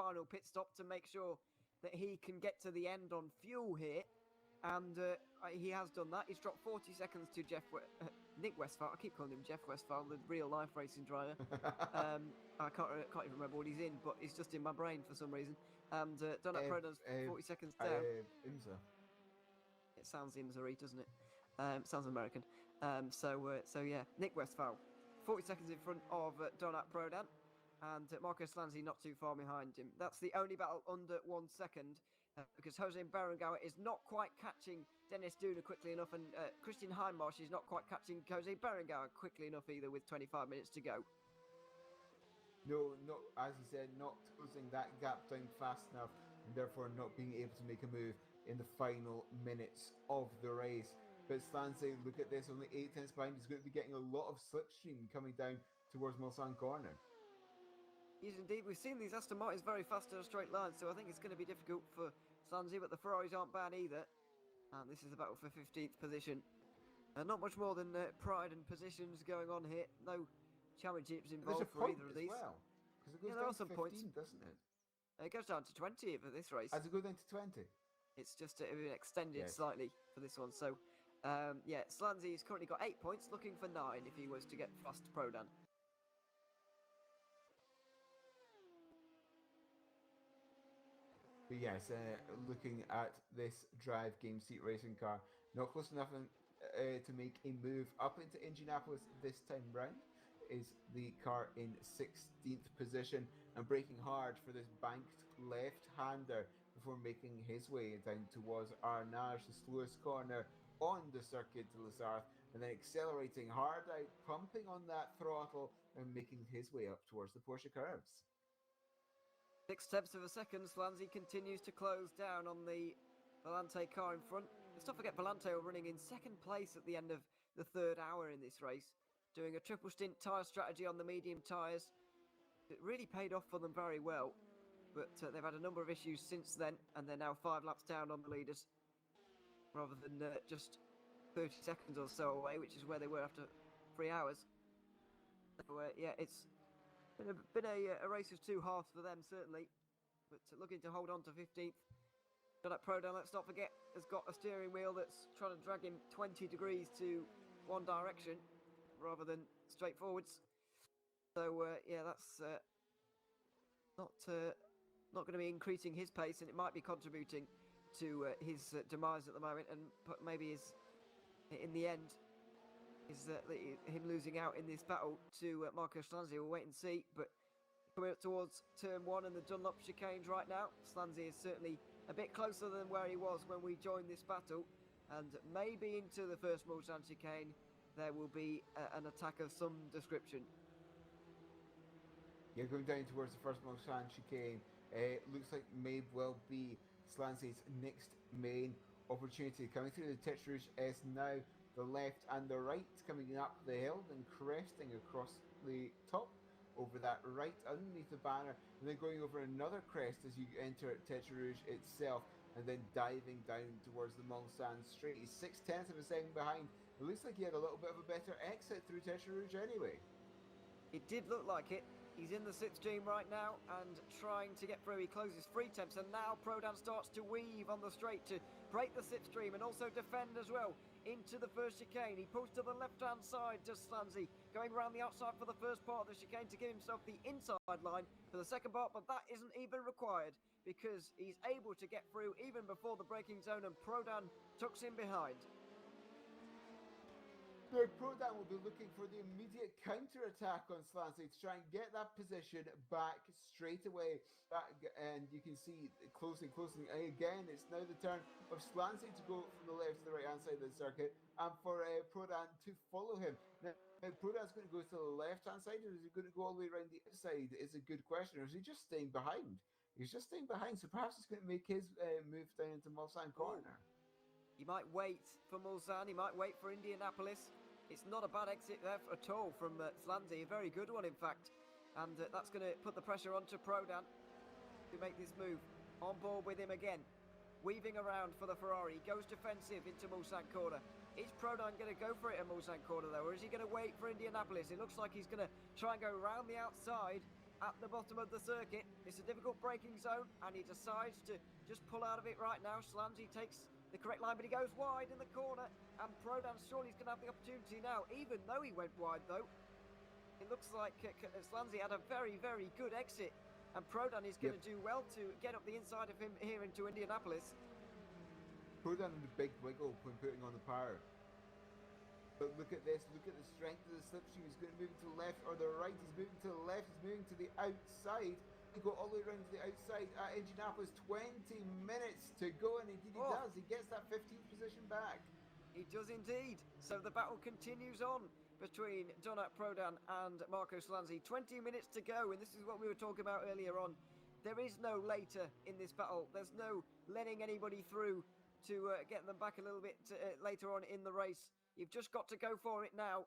final pit stop to make sure that he can get to the end on fuel here. And he has done that. He's dropped 40 seconds to Nick Westphal. I keep calling him Jeff Westphal, the real-life racing driver. I can't even remember what he's in, but he's just in my brain for some reason. And Donat Prodan's 40 seconds down. IMSA. It sounds IMSA-y, doesn't it? Sounds American. So yeah, Nick Westphal, 40 seconds in front of Donat Prodan. And Marco Slanzi not too far behind him. That's the only battle under 1 second, because Jose Berenguer is not quite catching Dennis Duna quickly enough, and Christian Heinmarsch is not quite catching Jose Berenguer quickly enough either, with 25 minutes to go. No, as you said, not closing that gap down fast enough, and therefore not being able to make a move in the final minutes of the race. But Slanzi, look at this, only 8 tenths behind. He's going to be getting a lot of slipstream coming down towards Mulsanne corner. Yes, indeed. We've seen these Aston Martins very fast in a straight line, so I think it's going to be difficult for Slanzi, but the Ferraris aren't bad either. And this is the battle for 15th position. Not much more than pride and positions going on here. No championships involved for either of these. Well, because it goes there down are some 15, points, doesn't it? It goes down to 20 for this race. As it goes down to 20? It's just extended slightly for this one. So, yeah, Slanzi's currently got 8 points, looking for 9 if he was to get past Prodan. But yes, looking at this drive game seat racing car, not close enough to make a move up into Indianapolis this time round. Is the car in 16th position and braking hard for this banked left-hander before making his way down towards Arnage, the slowest corner on the Circuit de Les Arts, and then accelerating hard out, pumping on that throttle and making his way up towards the Porsche curves. 6 tenths of a second, Slanzi continues to close down on the Volante car in front. Let's not forget Volante are running in second place at the end of the 3rd hour in this race, doing a triple stint tyre strategy on the medium tyres. It really paid off for them very well, but they've had a number of issues since then, and they're now 5 laps down on the leaders, rather than just 30 seconds or so away, which is where they were after 3 hours. So, yeah, it's been a race of 2 halves for them, certainly, but looking to hold on to 15th. Donat Prodan, let's not forget, has got a steering wheel that's trying to drag him 20 degrees to one direction rather than straight forwards. So, yeah, that's not going to be increasing his pace, and it might be contributing to his demise at the moment, and maybe in the end is him losing out in this battle to Marco Slanzi. We'll wait and see, but coming up towards turn 1 and the Dunlop chicanes right now, Slanzi is certainly a bit closer than where he was when we joined this battle, and maybe into the first Mulsanne chicane there will be an attack of some description. Yeah, going down towards the first Mulsanne chicane, looks like may well be Slanzi's next main opportunity. Coming through the Tech Rouge is now the left and the right, coming up the hill, then cresting across the top over that right underneath the banner, and then going over another crest as you enter Tech Rouge itself, and then diving down towards the Mulsanne straight. He's 6 tenths of a second behind. It looks like he had a little bit of a better exit through Tech Rouge anyway. It did look like it. He's in the slipstream right now and trying to get through. He closes 3 tenths, and now Prodan starts to weave on the straight to break the slipstream and also defend as well into the first chicane. He pulls to the left-hand side, does Slanzi, going around the outside for the first part of the chicane to give himself the inside line for the second part, but that isn't even required because he's able to get through even before the braking zone, and Prodan tucks in behind. Now, Prodan will be looking for the immediate counter-attack on Slanzi to try and get that position back straight away. And you can see closing. And again, it's now the turn of Slanzi to go from the left to the right-hand side of the circuit, and for Prodan to follow him. Now, Prodan's going to go to the left-hand side, or is he going to go all the way around the outside? It's a good question. Or is he just staying behind? He's just staying behind, so perhaps he's going to make his move down into Mulsanne corner. He might wait for Mulsanne, he might wait for Indianapolis. It's not a bad exit there at all from Slanzi, a very good one in fact. And that's going to put the pressure onto Prodan to make this move. On board with him again, weaving around for the Ferrari. He goes defensive into Mulsanne corner. Is Prodan going to go for it at Mulsanne corner though, or is he going to wait for Indianapolis? It looks like he's going to try and go around the outside at the bottom of the circuit. It's a difficult braking zone, and he decides to just pull out of it right now. Slanzi takes the correct line, but he goes wide in the corner, and Prodan surely is going to have the opportunity now, even though he went wide, though. It looks like Slanzi had a very, very good exit, and Prodan is going to do well to get up the inside of him here into Indianapolis. Prodan in the big wiggle when putting on the power. But look at this, look at the strength of the slipstream. He's going to move to the left or the right. He's moving to the left, he's moving to the outside. He go all the way around to the outside at Indianapolis. 20 minutes to go, and indeed he does. He gets that 15th position back. He does indeed. So the battle continues on between Donat Prodan and Marco Slanzi. 20 minutes to go, and this is what we were talking about earlier on. There is no later in this battle. There's no letting anybody through to get them back a little bit later on in the race. You've just got to go for it now,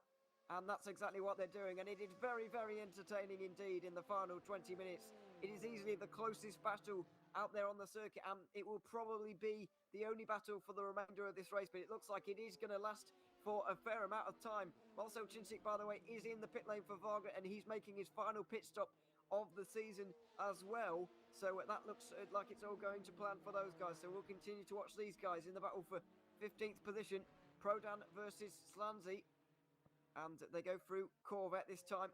and that's exactly what they're doing. And it is very, very entertaining indeed in the final 20 minutes. It is easily the closest battle out there on the circuit, and it will probably be the only battle for the remainder of this race, but it looks like it is going to last for a fair amount of time. Also, Chinsik, by the way, is in the pit lane for Varga, and he's making his final pit stop of the season as well. So that looks like it's all going to plan for those guys. So we'll continue to watch these guys in the battle for 15th position. Prodan versus Slanzi, and they go through Corvette this time.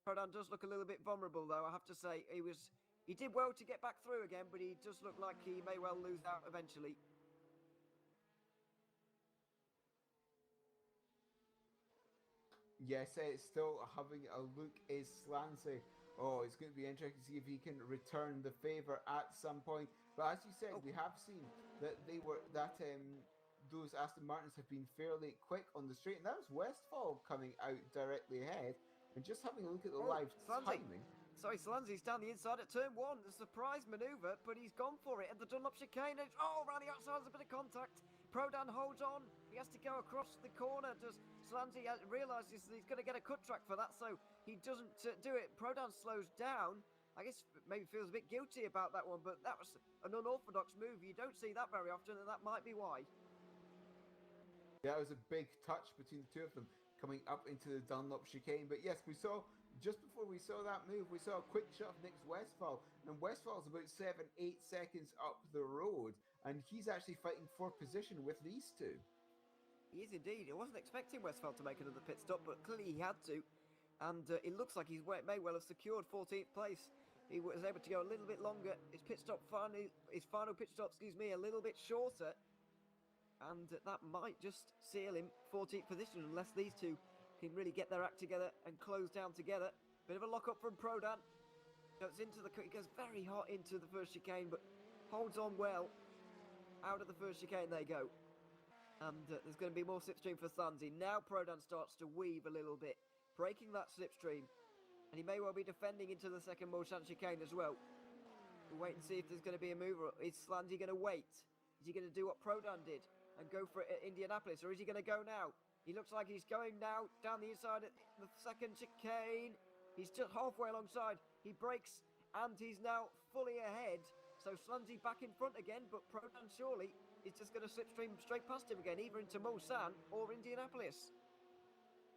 Prodan does look a little bit vulnerable, though, I have to say. He did well to get back through again, but he does look like he may well lose out eventually. Yes, it's still having a look is Slanzi. Oh, it's going to be interesting to see if he can return the favour at some point. But as you said, we have seen that those Aston Martins have been fairly quick on the straight, and that was Westphal coming out directly ahead. And just having a look at the live timing. Sorry, Slanzi's down the inside at turn 1. The surprise manoeuvre, but he's gone for it at the Dunlop chicane. Around the outside, there's a bit of contact. Prodan holds on. He has to go across the corner. Does Slanzi realise he's going to get a cut track for that, so he doesn't do it. Prodan slows down. I guess maybe feels a bit guilty about that one, but that was an unorthodox move. You don't see that very often, and that might be why. Yeah, it was a big touch between the two of them coming up into the Dunlop chicane. But yes, we saw, just before we saw that move, we saw a quick shot of Nick's Westphal. And Westphal's about 7-8 seconds up the road. And he's actually fighting for position with these two. He is indeed. I wasn't expecting Westphal to make another pit stop, but clearly he had to. And it looks like he may well have secured 14th place. He was able to go a little bit longer. His final pit stop, a little bit shorter. And that might just seal him 14th position unless these two can really get their act together and close down together. Bit of a lock up from Prodan. He goes very hot into the first chicane, but holds on well. Out of the first chicane they go. And there's going to be more slipstream for Slanzi. Now Prodan starts to weave a little bit, breaking that slipstream. And he may well be defending into the second Mulsanne chicane as well. We'll wait and see if there's going to be a move. Is Slanzi going to wait? Is he going to do what Prodan did and go for it at Indianapolis, or is he going to go now? He looks like he's going now down the inside at the second chicane. He's just halfway alongside. He brakes, and he's now fully ahead. So Slanzi back in front again, but Prodan surely is just going to slipstream straight past him again, either into Mulsanne or Indianapolis.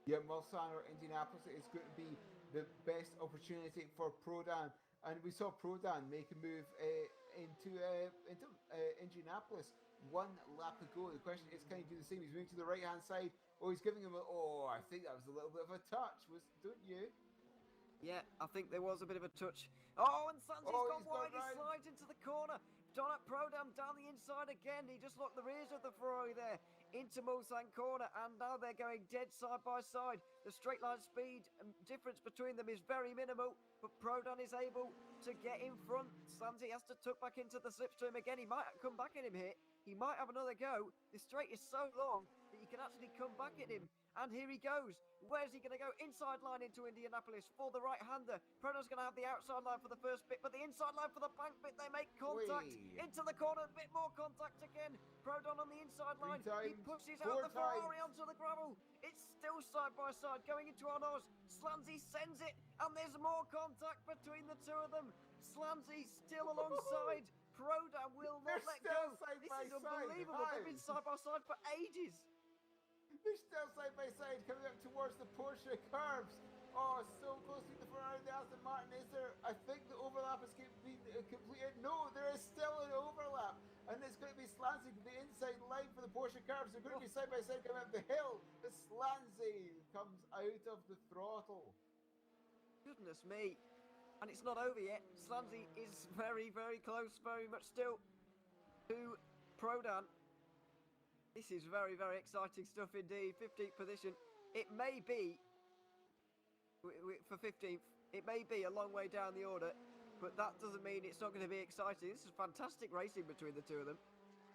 Yeah, Mulsanne or Indianapolis is going to be the best opportunity for Prodan. And we saw Prodan make a move into Indianapolis. 1 lap ago. The question is, can he do the same? He's moving to the right hand side. He's giving him I think that was a little bit of a touch, don't you? Yeah, I think there was a bit of a touch. And Slanzi's gone wide. He slides into the corner. Donat Prodan down the inside again. He just locked the rears of the Ferrari there into Mulsanne corner, and now they're going dead side by side. The straight line speed difference between them is very minimal, but Prodan is able to get in front. Slanzi has to tuck back into the slipstream again. He might come back at him here. He might have another go. The straight is so long that you can actually come back at him. And here he goes. Where's he going to go? Inside line into Indianapolis for the right-hander. Prodan's going to have the outside line for the first bit, but the inside line for the bank bit, they make contact. Into the corner, a bit more contact again. Prodan on the inside line. He pushes out the Ferrari onto the gravel. It's still side by side going into Arnaud's. Slanzi sends it, and there's more contact between the two of them. Slanzi still alongside. Prodan will not let go. This is unbelievable. They've been side by side for ages. They're still side by side coming up towards the Porsche curves. Oh, so close to the Ferrari and the Aston Martin. Is there? I think the overlap has been completed. No, there is still an overlap. And it's going to be Slanzi, the inside line for the Porsche cars. They're going to be side by side coming up the hill. The Slanzi comes out of the throttle. Goodness me. And it's not over yet. Slanzi is very, very close, very much still to Prodan. This is very, very exciting stuff indeed. 15th position. It may be, for 15th, it may be a long way down the order, but that doesn't mean it's not going to be exciting. This is fantastic racing between the two of them.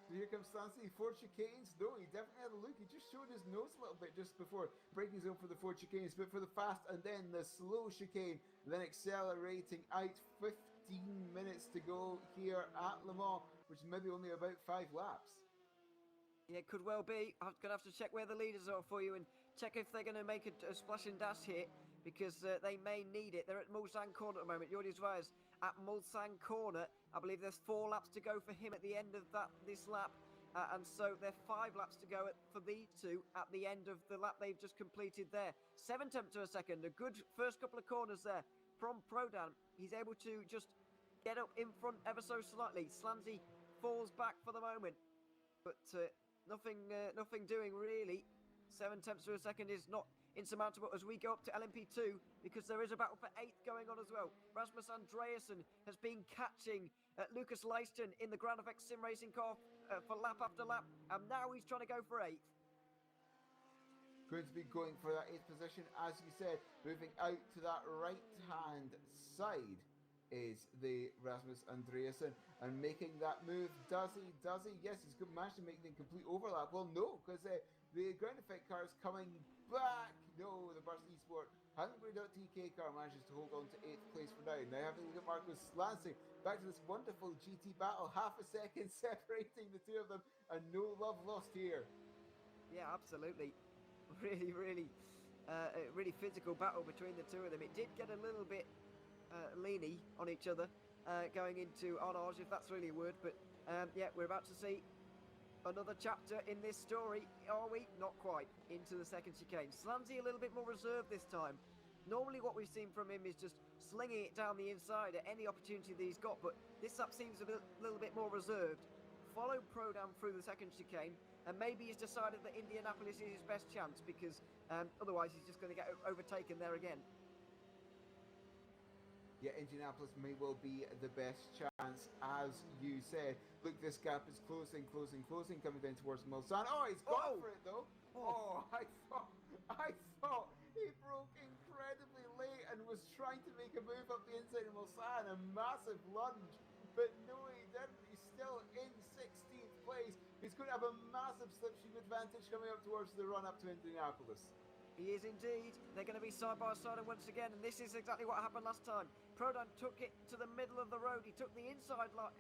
So here comes Slanzi, 4 chicanes. No, he definitely had a look. He just showed his nose a little bit just before breaking zone for the 4 chicanes, but for the fast and then the slow chicane, then accelerating out. 15 minutes to go here at Le Mans, which is maybe only about 5 laps. Yeah, it could well be. I'm going to have to check where the leaders are for you and check if they're going to make a splash and dash here, because they may need it. They're at Mulsanne corner at the moment. Jordi Zwares at Mulsanne corner. I believe there's 4 laps to go for him at the end of this lap. And so there are 5 laps to go for these two at the end of the lap they've just completed there. 7 tenths to a second. A good first couple of corners there from Prodan. He's able to just get up in front ever so slightly. Slanzi falls back for the moment. But nothing doing really. 7 tenths to a second is not insurmountable as we go up to LMP2, because there is a battle for 8th going on as well. Rasmus Andreasen has been catching Lucas Leiston in the Ground Effect Sim Racing car for lap after lap, and now he's trying to go for 8th. Going to be going for that 8th position, as you said. Moving out to that right-hand side is the Rasmus Andreasen, and making that move. Does he? Yes, he's managed to make the complete overlap. Well, no, because the Ground Effect car is coming back. No, the Barca Esport Hungary.tk car manages to hold on to 8th place for now. Now having a look at Marcus Slanzi, back to this wonderful GT battle. Half a second separating the two of them, and no love lost here. Yeah, absolutely. Really, really physical battle between the two of them. It did get a little bit leany on each other going into Arnage, if that's really a word. But yeah, we're about to see another chapter in this story. Are we? Not quite. Into the second chicane. Slanzi a little bit more reserved this time. Normally what we've seen from him is just slinging it down the inside at any opportunity that he's got, but this lap seems a little bit more reserved. Follow Prodan through the second chicane, and maybe he's decided that Indianapolis is his best chance, because otherwise he's just going to get overtaken there again. Yeah, Indianapolis may well be the best chance, as you said. Look, this gap is closing, coming down towards Mulsanne. Oh, he's gone for it though. Oh, I thought he broke incredibly late and was trying to make a move up the inside of Mulsanne, a massive lunge. But no, he didn't. He's still in 16th place. He's going to have a massive slipstream advantage coming up towards the run up to Indianapolis. He is indeed. They're going to be side by side once again, and this is exactly what happened last time. Prodan took it to the middle of the road. He took the outside line,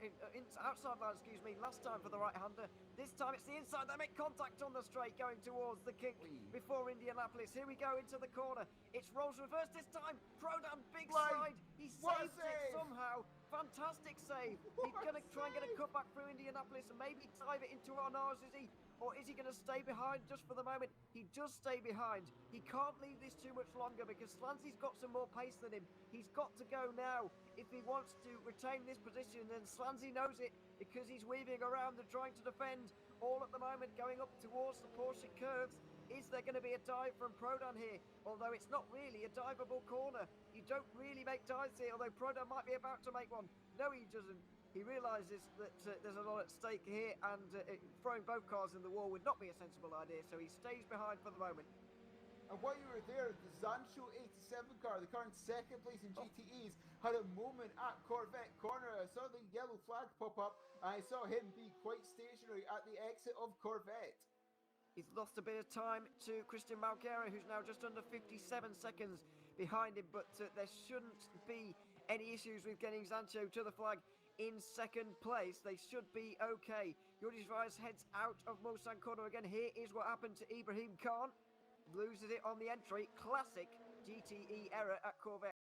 last time for the right-hander. This time it's the inside. They make contact on the straight going towards the kick before Indianapolis. Here we go into the corner. It's roles reverse this time. Prodan, big slide. He saved it somehow. Fantastic save. He's going to try and get a cut back through Indianapolis and maybe dive it into Arnage, is he? Or is he going to stay behind just for the moment? He does stay behind. He can't leave this too much longer because Slanzi's got some more pace than him. He's got to go now if he wants to retain this position, and Slanzi knows it because he's weaving around and trying to defend all at the moment, going up towards the Porsche curves. Is there going to be a dive from Prodan here? Although it's not really a diveable corner. You don't really make dives here, although Prodan might be about to make one. No, he doesn't. He realises that there's a lot at stake here, and throwing both cars in the wall would not be a sensible idea, so he stays behind for the moment. And while you were there, the Zancho 87 car, the car in second place in GTEs, had a moment at Corvette corner. I saw the yellow flag pop up, and I saw him be quite stationary at the exit of Corvette. He's lost a bit of time to Christian Malguera, who's now just under 57 seconds behind him, but there shouldn't be any issues with getting Zancho to the flag in second place. They should be okay. Jordi Zwares heads out of Mulsanne corner again. Here is what happened to Ibrahim Khan. Loses it on the entry. Classic GTE error at Corvette.